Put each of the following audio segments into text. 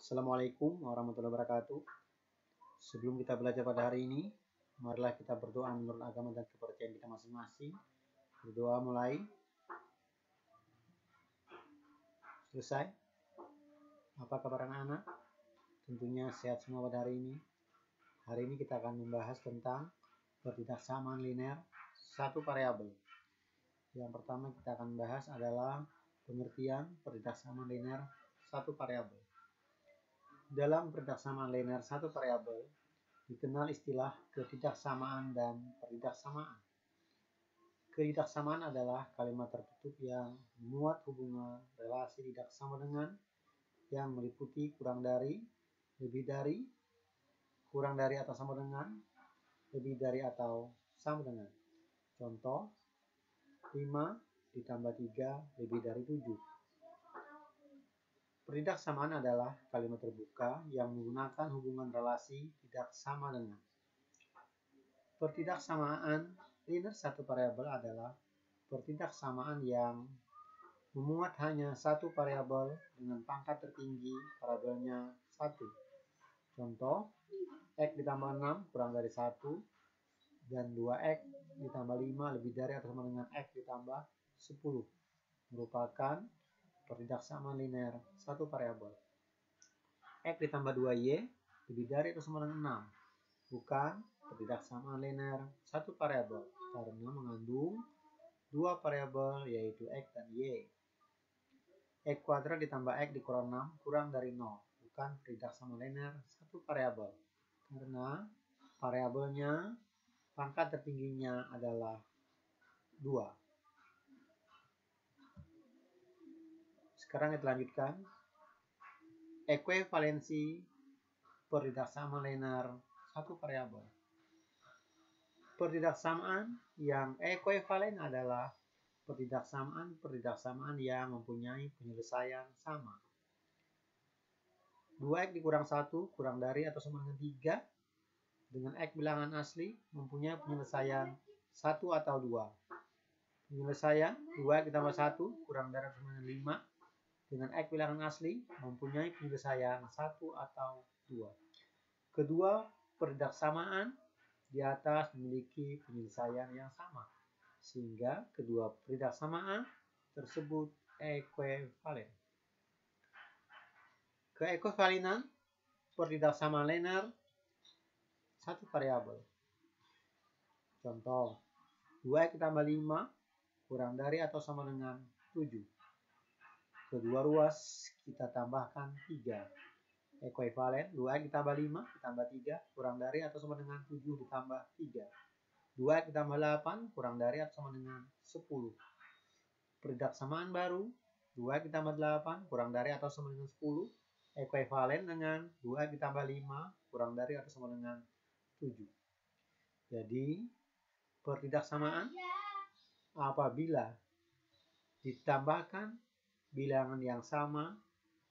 Assalamualaikum warahmatullahi wabarakatuh. Sebelum kita belajar pada hari ini, marilah kita berdoa menurut agama dan kepercayaan kita masing-masing. Berdoa mulai. Selesai. Apa kabar anak-anak? Tentunya sehat semua pada hari ini. Hari ini kita akan membahas tentang pertidaksamaan linear satu variabel. Yang pertama kita akan bahas adalah pengertian pertidaksamaan linear satu variabel. Dalam pertidaksamaan linear satu variabel dikenal istilah ketidaksamaan dan pertidaksamaan. Ketidaksamaan adalah kalimat tertutup yang memuat hubungan relasi tidak sama dengan yang meliputi kurang dari, lebih dari, kurang dari atau sama dengan, lebih dari atau sama dengan. Contoh, 5 ditambah 3 lebih dari 7. Pertidaksamaan adalah kalimat terbuka yang menggunakan hubungan relasi tidak sama dengan. Pertidaksamaan linear satu variabel adalah pertidaksamaan yang memuat hanya satu variabel dengan pangkat tertinggi variabelnya 1. Contoh, X ditambah 6 kurang dari 1 dan 2X ditambah 5 lebih dari atau sama dengan X ditambah 10 merupakan pertidaksamaan linear satu variabel. X ditambah 2Y lebih dari atau sama dengan 6 bukan pertidaksamaan linear satu variabel karena mengandung dua variabel yaitu X dan Y. X kuadrat ditambah X dikurang 6 kurang dari 0 bukan pertidaksamaan linear satu variabel karena variabelnya pangkat tertingginya adalah 2. Sekarang kita lanjutkan. Ekuivalensi pertidaksamaan linear satu variabel. Pertidaksamaan yang ekuivalen adalah pertidaksamaan yang mempunyai penyelesaian sama. 2X dikurang 1 kurang dari atau sama dengan 3 dengan X bilangan asli mempunyai penyelesaian 1 atau 2. Penyelesaian 2X ditambah 1 kurang dari atau sama dengan 5 dengan X bilangan asli mempunyai penyelesaian 1 atau 2. Kedua pertidaksamaan di atas memiliki penyelesaian yang sama, sehingga kedua pertidaksamaan tersebut ekuivalen. Keekuivalenan pertidaksamaan linear satu variabel. Contoh, 2X ditambah 5 kurang dari atau sama dengan 7. Kedua ruas kita tambahkan 3. Ekuivalen 2X ditambah 5 ditambah 3 kurang dari atau sama dengan 7 ditambah 3. 2X ditambah 8 kurang dari atau sama dengan 10. Pertidaksamaan baru 2X ditambah 8 kurang dari atau sama dengan 10 ekuivalen dengan 2X ditambah 5 kurang dari atau sama dengan 7. Jadi pertidaksamaan apabila ditambahkan bilangan yang sama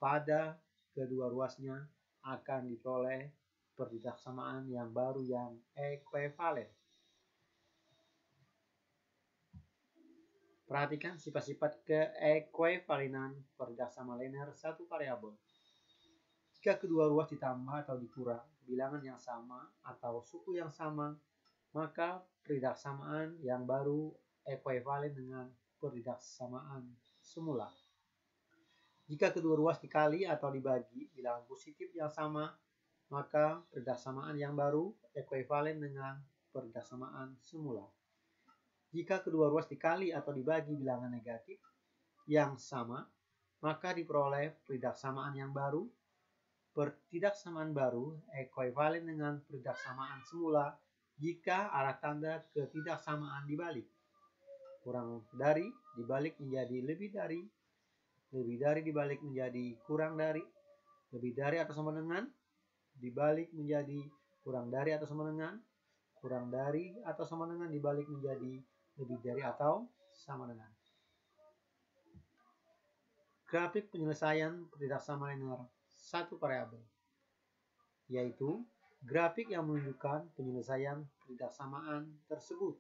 pada kedua ruasnya akan diperoleh pertidaksamaan yang baru yang ekuivalen. Perhatikan sifat-sifat keekuivalenan pertidaksamaan linear satu variabel. Jika kedua ruas ditambah atau dikurang bilangan yang sama atau suku yang sama, maka pertidaksamaan yang baru ekuivalen dengan pertidaksamaan semula. Jika kedua ruas dikali atau dibagi bilangan positif yang sama, maka pertidaksamaan yang baru ekuivalen dengan pertidaksamaan semula. Jika kedua ruas dikali atau dibagi bilangan negatif yang sama, maka diperoleh pertidaksamaan yang baru. Pertidaksamaan baru ekuivalen dengan pertidaksamaan semula jika arah tanda ketidaksamaan dibalik. Kurang dari dibalik menjadi lebih dari dibalik menjadi kurang dari, lebih dari atau sama dengan, dibalik menjadi kurang dari atau sama dengan, kurang dari atau sama dengan dibalik menjadi lebih dari atau sama dengan. Grafik penyelesaian pertidaksamaan linear satu variabel, yaitu grafik yang menunjukkan penyelesaian pertidaksamaan tersebut.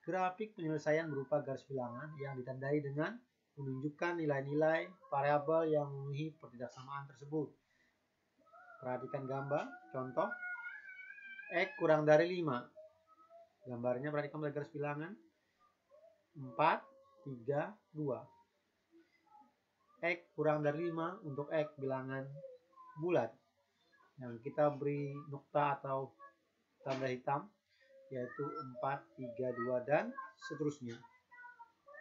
Grafik penyelesaian berupa garis bilangan yang ditandai dengan menunjukkan nilai-nilai variabel yang memenuhi pertidaksamaan tersebut. Perhatikan gambar, contoh. X kurang dari 5. Gambarnya perhatikan pada garis bilangan. 4, 3, 2. X kurang dari 5 untuk X bilangan bulat. Yang kita beri nukta atau tanda hitam, yaitu 4, 3, 2, dan seterusnya.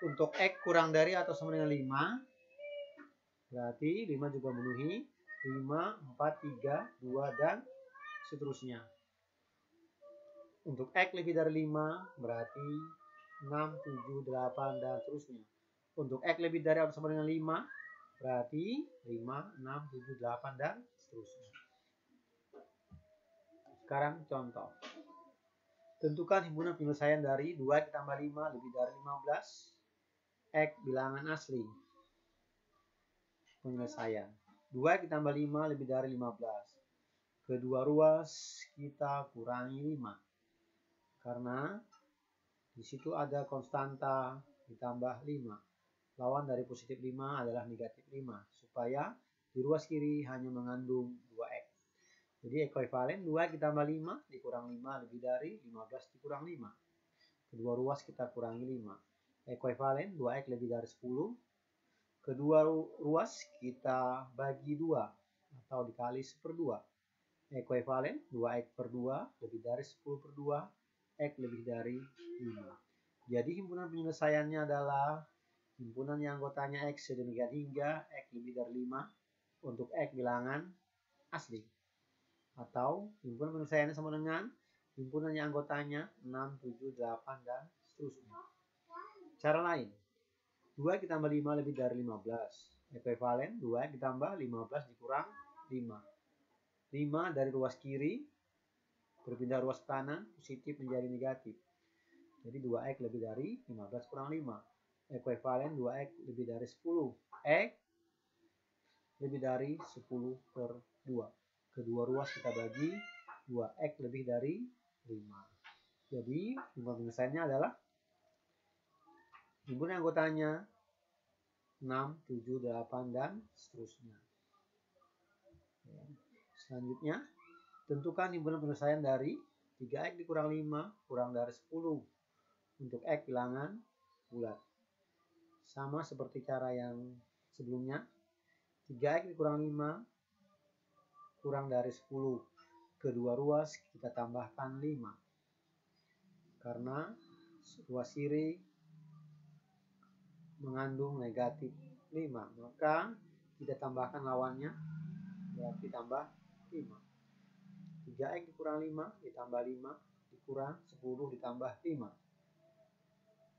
Untuk X kurang dari atau sama dengan 5, berarti 5 juga memenuhi 5, 4, 3, 2, dan seterusnya. Untuk X lebih dari 5, berarti 6, 7, 8, dan seterusnya. Untuk X lebih dari atau sama dengan 5, berarti 5, 6, 7, 8, dan seterusnya. Sekarang contoh. Tentukan himpunan penyelesaian dari 2 ditambah 5 lebih dari 15. X bilangan asli. Penyelesaian. 2 ditambah 5 lebih dari 15. Kedua ruas kita kurangi 5. Karena di situ ada konstanta ditambah 5. Lawan dari positif 5 adalah negatif 5. Supaya di ruas kiri hanya mengandung 2X. Jadi ekuivalen 2 ditambah 5 dikurang 5 lebih dari 15 dikurang 5. Kedua ruas kita kurangi 5. Ekuivalen 2X lebih dari 10. Kedua ruas kita bagi 2 atau dikali 1/2. Ekuivalen 2X per 2 lebih dari 10 per 2. X lebih dari 5. Jadi himpunan penyelesaiannya adalah himpunan yang anggotanya X sedemikian hingga X lebih dari 5 untuk X bilangan asli. Atau himpunan penyelesaiannya sama dengan himpunan yang anggotanya 6, 7, 8, dan seterusnya. Cara lain. 2 ditambah 5 lebih dari 15. Ekuivalen 2 ditambah 15 dikurang 5. 5 dari ruas kiri berpindah ruas kanan positif menjadi negatif. Jadi 2X lebih dari 15 kurang 5. Ekuivalen 2X lebih dari 10. X lebih dari 10 per 2. Kedua ruas kita bagi 2X lebih dari 5. Jadi himpunan penyelesaiannya adalah himpunan anggotanya 6, 7, 8, dan seterusnya. Selanjutnya, tentukan himpunan penyelesaian dari 3X dikurang 5 kurang dari 10 untuk X bilangan bulat. Sama seperti cara yang sebelumnya. 3X dikurang 5 kurang dari 10. Kedua ruas kita tambahkan 5. Karena ruas kiri mengandung negatif 5. Maka kita tambahkan lawannya, berarti tambah 5. 3X dikurang 5 ditambah 5 dikurang 10 ditambah 5.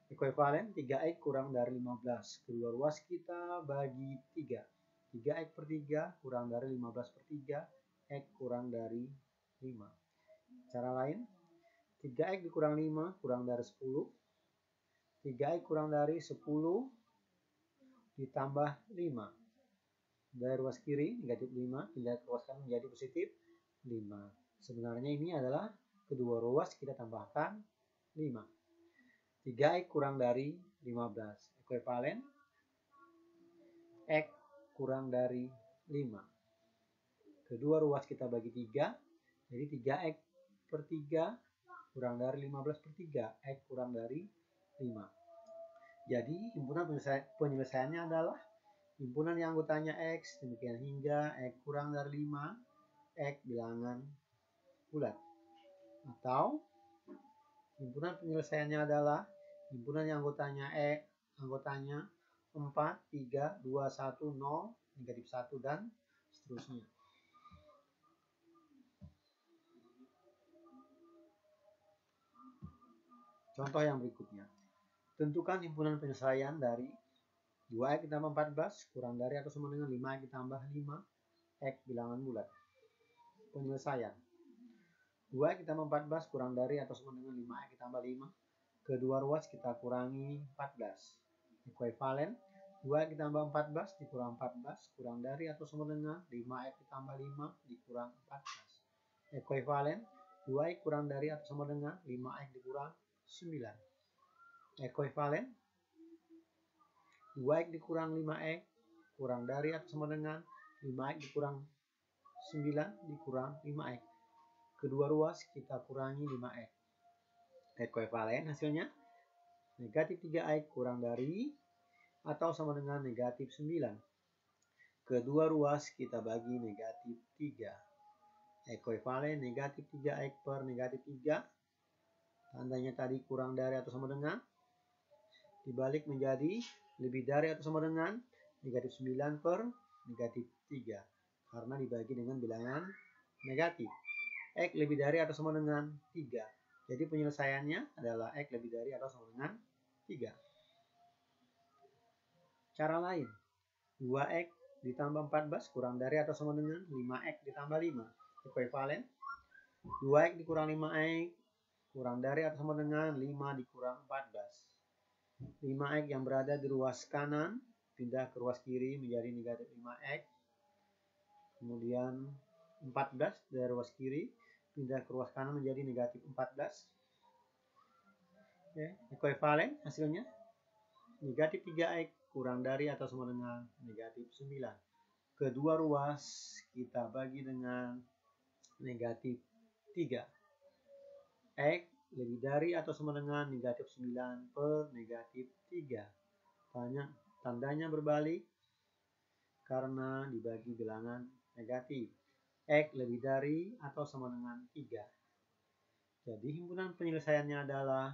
Ekuivalen 3X kurang dari 15. Kedua ruas kita bagi 3. 3X per 3 kurang dari 15 per 3. X kurang dari 5. Cara lain. 3X dikurang 5 kurang dari 10. 3X kurang dari 10 ditambah 5. Dari ruas kiri negatif 5 pindah ke ruas kanan menjadi positif 5. Sebenarnya ini adalah kedua ruas kita tambahkan 5. 3X kurang dari 15. Ekuivalen X kurang dari 5. Kedua ruas kita bagi 3. Jadi 3X per 3 kurang dari 15 per 3. X kurang dari 5. Jadi himpunan penyelesaiannya adalah himpunan yang anggotanya X demikian hingga X kurang dari 5. X bilangan bulat. Atau himpunan penyelesaiannya adalah himpunan yang anggotanya anggotanya 4, 3, 2, 1, 0, negatif 1, dan seterusnya. Contoh yang berikutnya. Tentukan himpunan penyelesaian dari 2X ditambah 14 kurang dari atau sama dengan 5X ditambah 5 X bilangan bulat. Penyelesaian. 2X ditambah 14 kurang dari atau sama dengan 5X ditambah 5. Kedua ruas kita kurangi 14. Ekuivalen 2X ditambah 14 dikurang 14 kurang dari atau sama dengan 5X ditambah 5 dikurang 14. Ekuivalen 2X kurang dari atau sama dengan 5X dikurang 9. Ekuivalen 2X dikurang 5X kurang dari atau sama dengan 5X dikurang 9 dikurang 5X. Kedua ruas kita kurangi 5X. Ekuivalen hasilnya negatif 3X kurang dari atau sama dengan negatif 9. Kedua ruas kita bagi negatif 3. Ekuivalen negatif 3X per negatif 3. Tandanya tadi kurang dari atau sama dengan. Dibalik menjadi lebih dari atau sama dengan negatif 9 per negatif 3. Karena dibagi dengan bilangan negatif. X lebih dari atau sama dengan 3. Jadi penyelesaiannya adalah X lebih dari atau sama dengan 3. Cara lain. 2X ditambah 14 kurang dari atau sama dengan 5X ditambah 5. Ekuivalen. 2X dikurang 5X kurang dari atau sama dengan 5 dikurang 14. 5X yang berada di ruas kanan pindah ke ruas kiri menjadi negatif 5X. Kemudian 14 dari ruas kiri pindah ke ruas kanan menjadi negatif 14. Oke, ekuivalen hasilnya negatif 3X kurang dari atau sama dengan negatif 9. Kedua ruas kita bagi dengan negatif 3. X lebih dari atau sama dengan negatif 9 per negatif 3. Tandanya berbalik karena dibagi bilangan negatif. X lebih dari atau sama dengan 3. Jadi himpunan penyelesaiannya adalah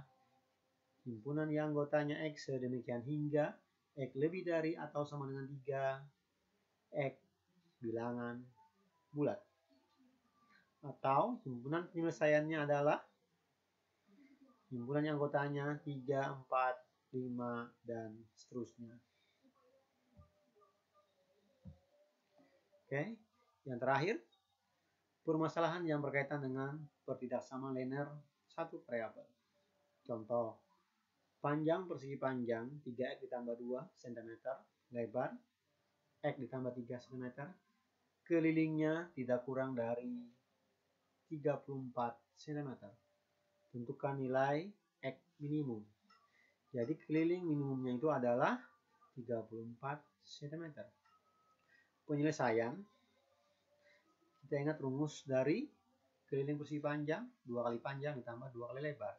himpunan yang anggotanya X sedemikian hingga X lebih dari atau sama dengan 3. X bilangan bulat. Atau himpunan penyelesaiannya adalah himpunan yang anggotanya 3, 4, 5, dan seterusnya. Oke, yang terakhir, permasalahan yang berkaitan dengan pertidaksamaan linear satu variabel. Contoh, panjang persegi panjang 3X ditambah 2 cm, lebar X ditambah 3 cm, kelilingnya tidak kurang dari 34 cm. Tentukan nilai X minimum. Jadi keliling minimumnya itu adalah 34 cm. Penyelesaian, kita ingat rumus dari keliling persegi panjang, 2 kali panjang ditambah 2 kali lebar.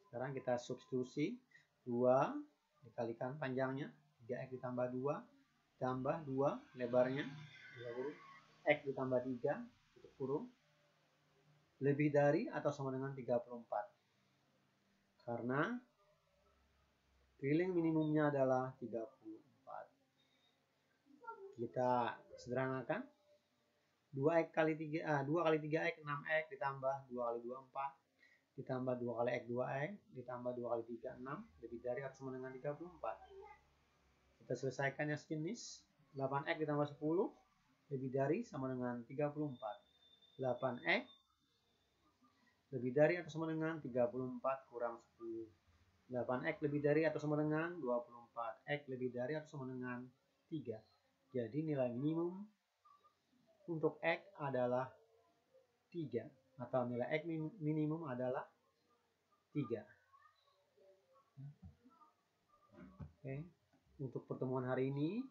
Sekarang kita substitusi 2 dikalikan panjangnya, 3X ditambah 2 tambah 2 lebarnya, X ditambah 3 tutup kurung, lebih dari atau sama dengan 34. Karena keliling minimumnya adalah 34. Kita sederhanakan. 2 kali 3X 6X ditambah 2 kali 2 4 ditambah 2 kali X 2X ditambah 2 kali 3 6 lebih dari atau sama dengan 34. Kita selesaikan yang sejenis. 8X ditambah 10 lebih dari sama dengan 34. 8X lebih dari atau sama dengan 34 kurang 10. 8X lebih dari atau sama dengan 24. X lebih dari atau sama dengan 3. Jadi nilai minimum untuk X adalah 3. Atau nilai X minimum adalah 3. Oke. Untuk pertemuan hari ini,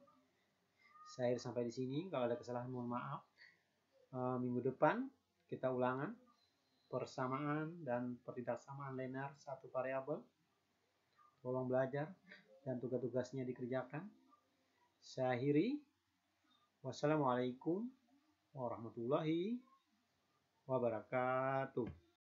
saya sampai di sini. Kalau ada kesalahan mohon maaf. Minggu depan kita ulangan persamaan dan pertidaksamaan linear satu variabel. Tolong belajar dan tugas-tugasnya dikerjakan. Saya akhiri. Wassalamualaikum warahmatullahi wabarakatuh.